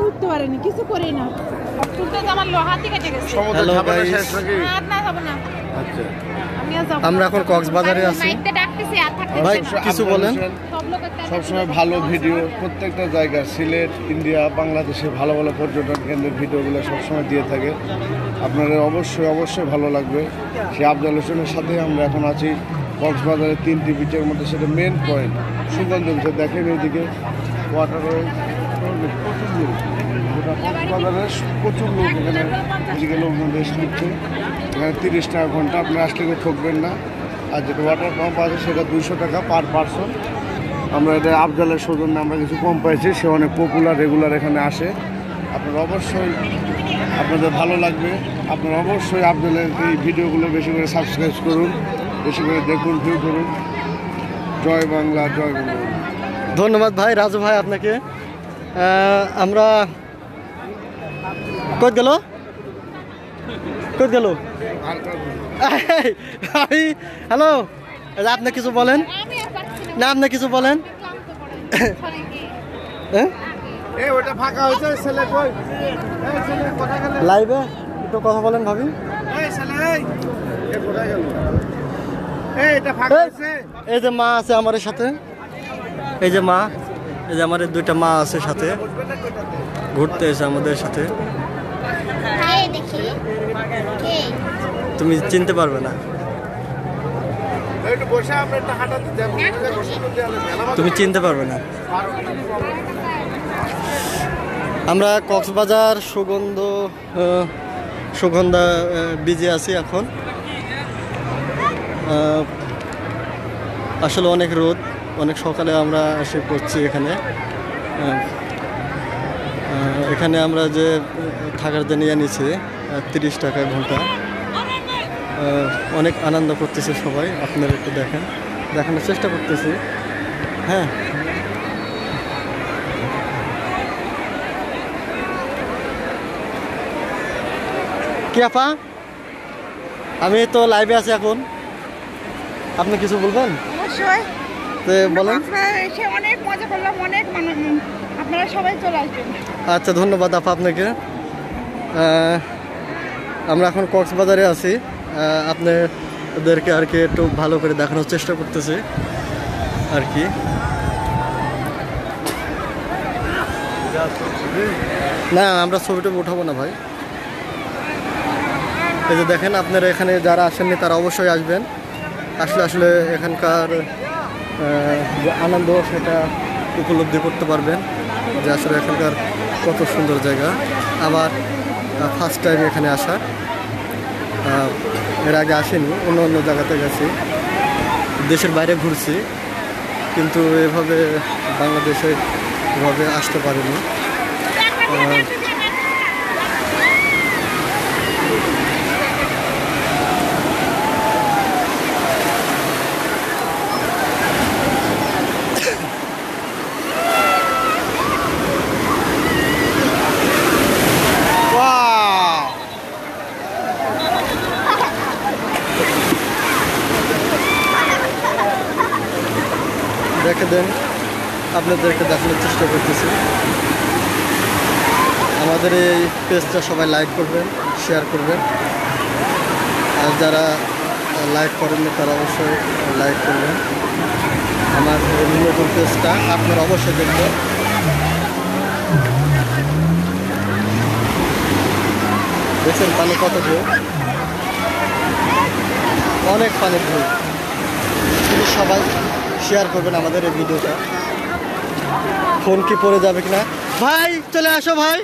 উঠতে পারেনি, কিছু করি না। আমরা এখন কক্সবাজারে আছি। ভাই কিছু বলেন। সবসময় ভালো ভিডিও, প্রত্যেকটা জায়গা সিলেট, ইন্ডিয়া, বাংলাদেশে ভালো ভালো পর্যটন কেন্দ্রের ভিডিওগুলো সবসময় দিয়ে থাকে। আপনাদের অবশ্যই ভালো লাগবে। সেই আফজাল হোসেনের সাথে আমরা এখন আছি কক্সবাজারের 3টি বিচের মধ্যে, সেটা মেন পয়েন্ট সুগন্ধ বিচ। দেখেন এইদিকে ওয়াটার প্রচুর লোক, গোটা কক্সবাজারের প্রচুর লোক এখানে, এদিকে লোকজন রেস্ট নিচ্ছে। এখানে 30 টাকা ঘন্টা, আপনি আসলে কেউ ঠকবেন না। আর যেটা ওয়াটার পাম্প আছে সেটা 200 টাকা পার পারসন। আমরা এটা আফজালের সৌজন্যে আমরা কিছু কম পাইছি, সে অনেক পপুলার, রেগুলার এখানে আসে। আপনারা অবশ্যই, আপনাদের ভালো লাগবে। আপনারা অবশ্যই আফজালের এই ভিডিওগুলো বেশি করে সাবস্ক্রাইব করুন, বেশি করে দেখুন, ভিউ করুন। জয় বাংলা, জয় বাংলা। ধন্যবাদ ভাই, রাজু ভাই আপনাকে। আমরা কই গেল হ্যালো, আপনি কিছু বলেন না, আপনি কিছু বলেন। লাইভে একটু কথা বলেন ভাবি। এই যে মা আছে আমার সাথে, এই যে মা, এই যে আমাদের 2টা মা আছে সাথে, ঘুরতে এসে আমাদের সাথে। তুমি চিনতে পারবে না, তুমি চিনতে পারবে না। আমরা কক্সবাজার সুগন্ধা বিচে আছি এখন। আসলে অনেক রোদ, অনেক সকালে আমরা এসে পড়ছি এখানে। এখানে আমরা যে থাকার জন্য নিয়েছি 30 টাকা ঘন্টা। অনেক আনন্দ করতেছে সবাই, আপনারা একটু দেখানোর চেষ্টা করতেছি। হ্যাঁ, কি আপা, আমি তো লাইভে আছি এখন, আপনি কিছু বলবেন? অবশ্যই বলেন। অনেক মজা করলাম, অনেক আপনারা সবাই চলে আসবেন। আচ্ছা, ধন্যবাদ আপা আপনাকে। আমরা এখন কক্সবাজারে আছি, আপনাদেরকে আর কি একটু ভালো করে দেখানোর চেষ্টা করতেছি আর কি। না, আমরা ছবিটা উঠাবো না ভাই। এই যে দেখেন, আপনারা এখানে যারা আসেননি তারা অবশ্যই আসবেন। আসলে এখানকার যে আনন্দ সেটা উপলব্ধি করতে পারবেন, যে আসলে এখানকার কত সুন্দর জায়গা। আবার ফার্স্ট টাইম এখানে আসা, এর আগে আসেনি, অন্য জায়গাতে গেছি, দেশের বাইরে ঘুরছি, কিন্তু এভাবে বাংলাদেশে এভাবে আসতে পারিনি। দেখে দেন, আপনাদেরকে দেখানোর চেষ্টা করতেছি। আমাদের এই পেজটা সবাই লাইক করবেন, শেয়ার করবেন, আর যারা লাইক করেননি তারা অবশ্যই লাইক করবেন। আমার নতুন পেজটা আপনারা অবশ্যই দেখবেন। দেখছেন পানি কত ঢেউ, অনেক পানি ঢেউ। কিন্তু সবাই শেয়ার করবেন আমাদের এই ভিডিওটা। ফোন কি পড়ে যাবে কিনা? ভাই চলে আসো ভাই,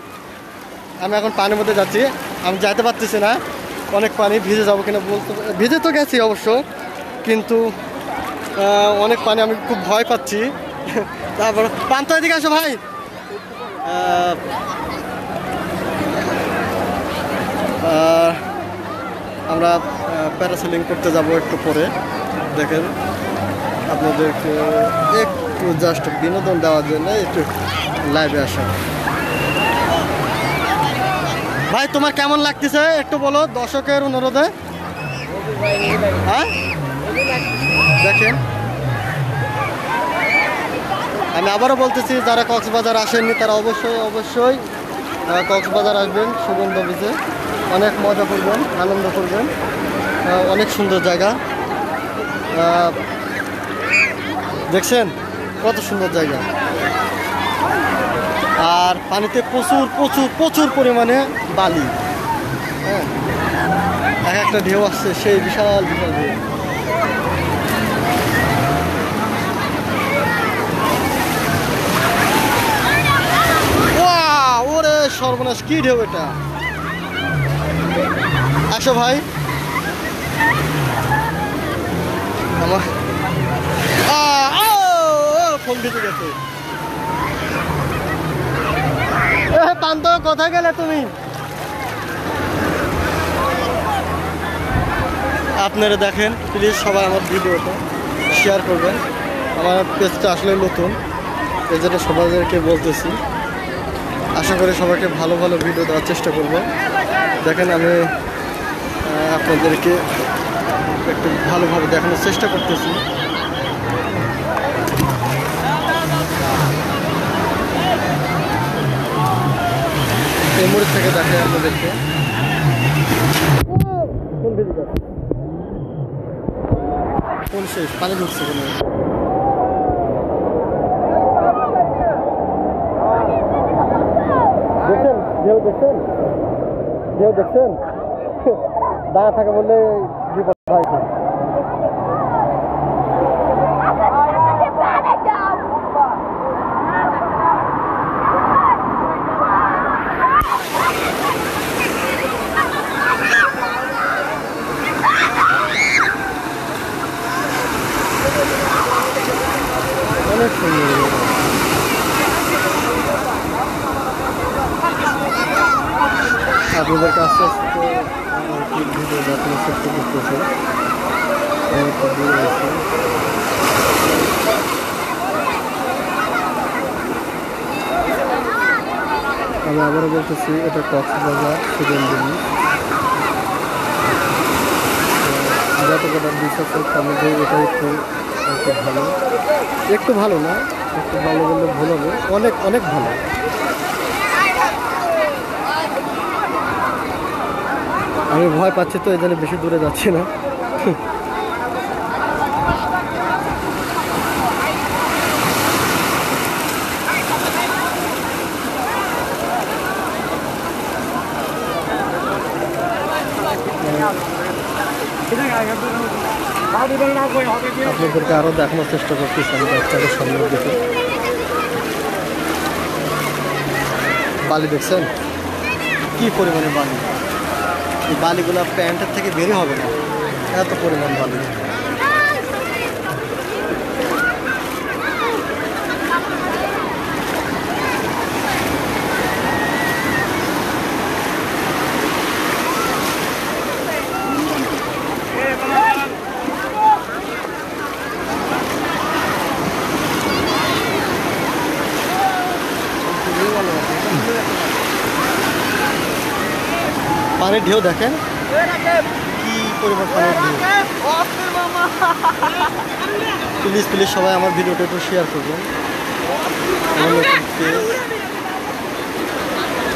আমি এখন পানির মধ্যে যাচ্ছি, আমি যাইতে পারতেছি না, অনেক পানি, ভিজে যাবো কিনা বলতে, ভিজে তো গেছি অবশ্য, কিন্তু অনেক পানি, আমি খুব ভয় পাচ্ছি। তারপর পান্ত এদিকে আসো ভাই। আমরা প্যারাসেলিং করতে যাব একটু পরে। দেখেন, আপনাদেরকে একটু জাস্ট বিনোদন দেওয়ার জন্য একটু লাইভে আসা। ভাই তোমার কেমন লাগতেছে একটু বলো দর্শকের অনুরোধে। হ্যাঁ দেখেন আমি আবারও বলতেছি যারা কক্সবাজার আসেননি তারা অবশ্যই কক্সবাজার আসবেন সুগন্ধ বিচে। অনেক মজা করবেন, আনন্দ করবেন। অনেক সুন্দর জায়গা, দেখছেন কত সুন্দর জায়গা। আর পানিতে প্রচুর প্রচুর প্রচুর পরিমাণে বালি। হ্যাঁ, এক একটা ঢেউ আসছে, সেই বিশাল বিশাল ঢেউ। ওরে সর্বনাশ, কি ঢেউ এটা! আসো ভাই, আমার ফোন ভিজে গেছে। পান্ত কোথায় গেলে তুমি? আপনারা দেখেন, প্লিজ সবাই আমার ভিডিওটা শেয়ার করবেন। আমার পেজটা আসলে নতুন, এই জন্য সবাইকে বলতেছি। আশা করি সবাইকে ভালো ভালো ভিডিও দেওয়ার চেষ্টা করব। দেখেন আমি আপনাদেরকে একটু ভালোভাবে দেখানোর চেষ্টা করতেছি। এই মুহূর্ত থেকে দেখে আপনাদেরকে কোন শেষ পানি ঢুকছে কোনো। দেখছেন ঢেউ, দেখছেন ঢেউ, দেখছেন দাঁড়া থাকা বললে বিপদ হয়েছে। অনেক সুন্দর। আপনাদের কাছে ভিডিও দেখানোর চেষ্টা করতেছে। আমি আবারও বলতেছি, এটা কক্সবাজার সুগন্ধ বিচ। যত কটা বিচ আছে তার মধ্যে এটা একটু ভালো, একটু ভালো না, একটু ভালো বললে ভুল হবে, অনেক অনেক ভালো। আমি ভয় পাচ্ছি তো এই জন্য বেশি দূরে যাচ্ছি না। আপনাদেরকে আরো দেখানোর চেষ্টা করতেছি আমি আপনাদের সামনের দিকে। বালি দেখছেন কি পরিমাণে বালি! এই বালিগুলো প্যান্টের থেকে বেরই হবে না, এত পরিমাণ বালি। পানির ঢেউ দেখেন কি পরিমাণ পানির ঢেউ। প্লিজ প্লিজ সবাই আমার ভিডিওটা একটু শেয়ার করবেন।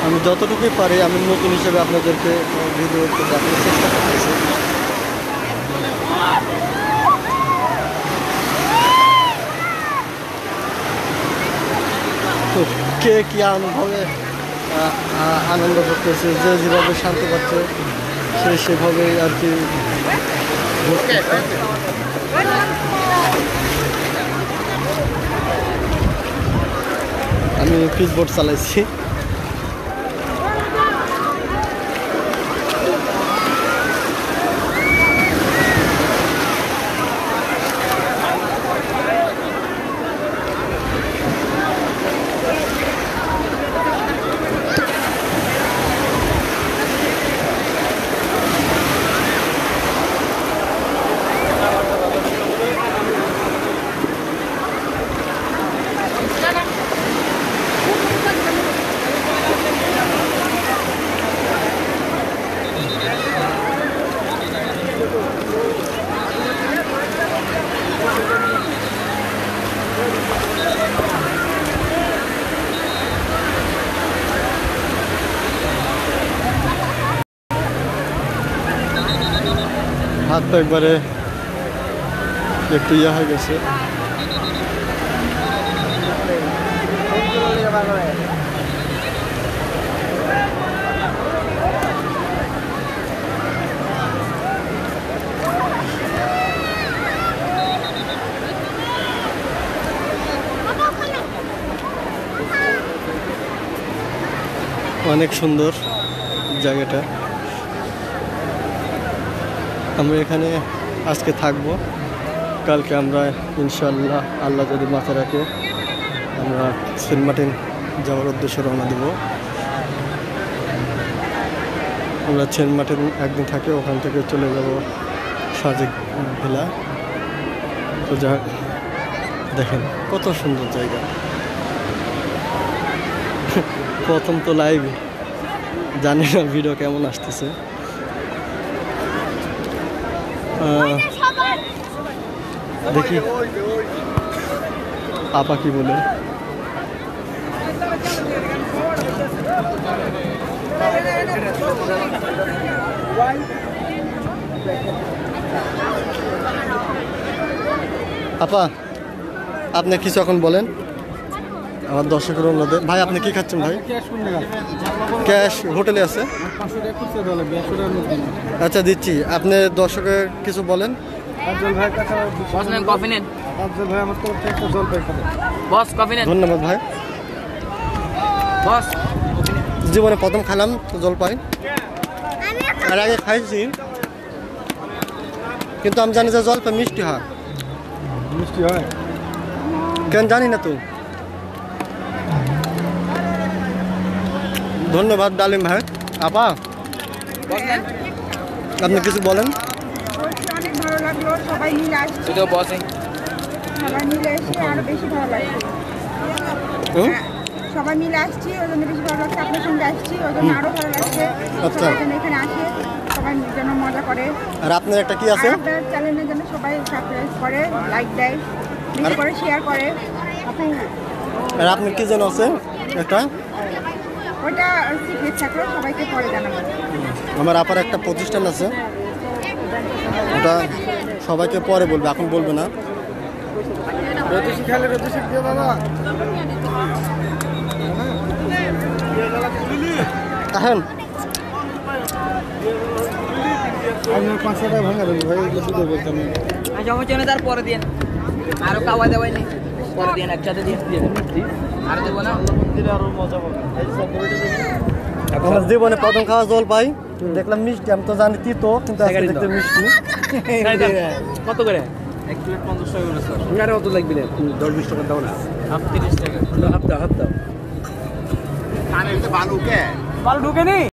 আমি যতটুকুই পারি, আমি নতুন হিসেবে আপনাদেরকে ভিডিও দেখানোর চেষ্টা করতেছি। তো কে কী আনন্দভাবে আনন্দ করতেছে, যে যেভাবে শান্তি পাচ্ছে সে সেভাবেই আর কি। আমি ফিশ বোট চালাইছি। হাত পা একবারে একটু ইয়ে হয়ে গেছে। অনেক সুন্দর জায়গাটা। আমরা এখানে আজকে থাকবো, কালকে আমরা ইনশাল্লাহ আল্লাহ যদি মাথায় রাখে আমরা সেন্ট মার্টিন যাওয়ার উদ্দেশ্যে রওনা দেব। আমরা সেন্ট মার্টিন একদিন থাকি, ওখান থেকে চলে যাব সাজেক ভিলা। তো যা দেখেন কত সুন্দর জায়গা। প্রথম তো লাইভ, জানি না ভিডিও কেমন আসতেছে। দেখি আপা কি বলে। আপা আপনি কিছু এখন বলেন আমার দর্শকের অনুরোধে। ভাই আপনি কি খাচ্ছেন ভাই? ক্যাশ হোটেলে আছে? আচ্ছা দিচ্ছি। আপনি দর্শকের কিছু বলেন। ধন্যবাদ ভাই। জীবনে প্রথম খেলাম তো জলপাই, এর আগে খাইছি কিন্তু আমি জানি যে জলপাই মিষ্টি হয়। মিষ্টি হয় কেন জানি না তো। ধন্যবাদ ডালিম ভাই। আপা আপনি কিছু বলেন। অনেক ভালো লাগলো, সবাই মিলে আসছি, সবাই মিলে এসে আরো বেশি ভালো লাগছে। সবাই মিলে আসছি ওই জন্য বেশি ভালো লাগছে, আপনার সঙ্গে আসছি ওই জন্য আরো ভালো লাগছে। আচ্ছা। সবাই যেন এখানে আসে, সবাই যেন মজা করে। আর আপনার একটা কি আছে? আপনার চ্যানেলের জন্য সবাই সাবস্ক্রাইব করে, লাইক দেয়, বেশি করে শেয়ার করে। আর আপনার কি যেন আছে একটা? ওইটা সিক্রেট থাকলে সবাইকে পরে জানাবো। আমার আপার একটা প্রতিষ্ঠান আছে, ওটা সবাইকে পরে বলবে, এখন বলবে না। এখন তার পরে দিয়ে আরো খাওয়া দেওয়াই নেই, পরে দিয়ে একসাথে দিয়ে আর দেবো না। আমার জীবনে প্রথম খাওয়া জল পাই, দেখলাম মিষ্টি। আমি তো জানি তিতো, কিন্তু আজকে দেখতে মিষ্টি। কত করে? 1 প্লেট 50 টাকা করে স্যার। আরে কত লাগবে না, 10-20 টাকা দাও না। 30 টাকা। হাফ দাও। কানে বালু ঢুকে নেই।